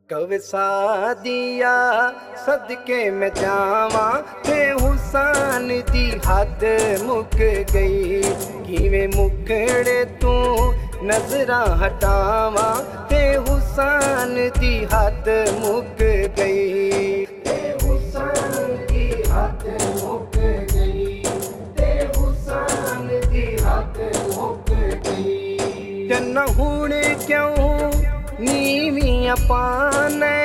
कवसा दिया सदके मैं जावा ते हुसन दी हद मुक गई। किवें मुकड़े तू नजरा हटावा ते हुसन दी हद मुक गई। ते हुसन दी हद मुक गई। ते हुसन दी हद मुक गई। जन्ना हुण क्यों नीवियां पाने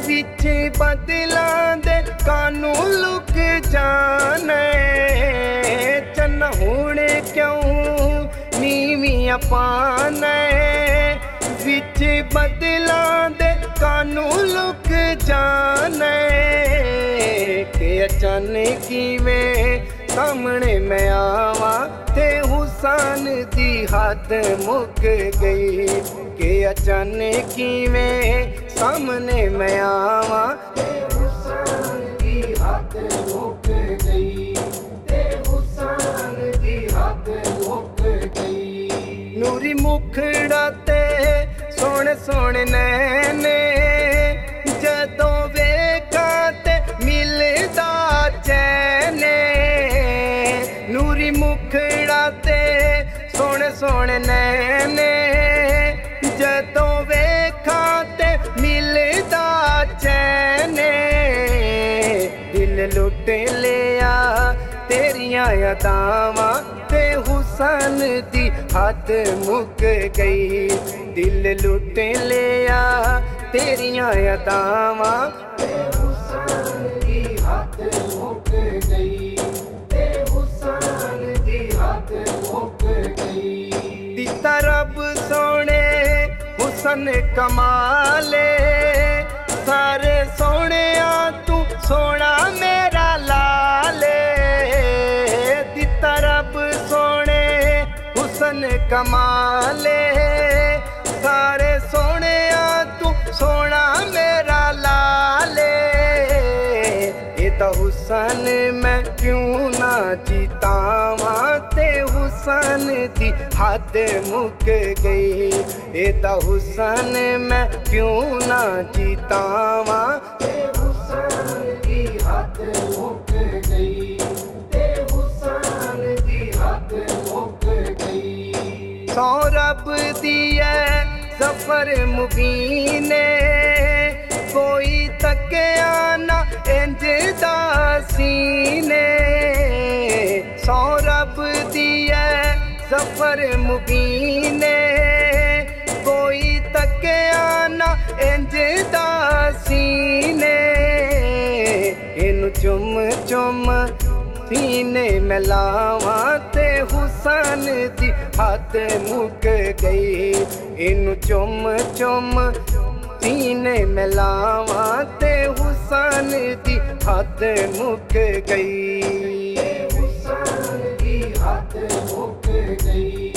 विच बदलां दे कानू लुक जाने। चन्ना हुण क्यों नीवियां पाने विच बदलां दे कानू लुक जाने। के अचानक किवें सामने मैं आवा ते हुसन दी हद मुक गई। के अचानक किवें सामने मैं आवा ते हुसन दी हद मुक गई। ते हुसन दी हद मुक गई। नूरी मुखड़ा ते सोहणे सोहणे नैने जदों वेखां ते मिलदा चैन। नूरी मुखड़ा ते सोहणे सोहणे नैने जदों वेखां ते मिलदा चैन। दिल लुट लिया तेरियां यादावां ते हुसन दी हद मुक गई। दिल लुट लिया तेरियां यादावां ते हुसन दी हद मुक गई। ते हुसन दी हद मुक गई। दिता रब सोने हुसन कमाले सारे सोने तू सोना मेरा लाले। दिता रब सोने हुसन कमाले सारे सोने तू सोना मेरा लाले। ये तो हुसन मैं क्यों ना जीतावा ते हुसन दी हद मुक गई। ये तो हुसन मैं क्यों ना जीतावा ते हुसन दी हद मुक गई। ते हुसन दी हद मुक गई। सौ रब दी है ज़फ़र मुबीने कोई तकिया ना इंज दा सीने। सौ रब दी है ज़फ़र मुबीने कोई तकिया ना इंज दा सीने। इनु चुम चुम सीने में लावा ते हुसन दी हद मुक गई। इनु चुम चुम सीने में लावा ते हुसन दी हद मुक गई। ते हुसन दी हद मुक गई।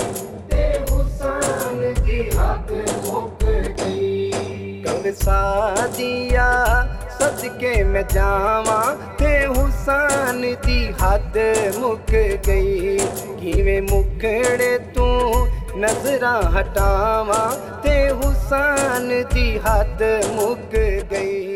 ते हुसन दी हद मुक गई। कवसा दिया सदके मैं जावा ते हुसन दी हद मुक गई। किवें मुकड़े तू नजरा हटावा ते हुसन दी हद मुक गई।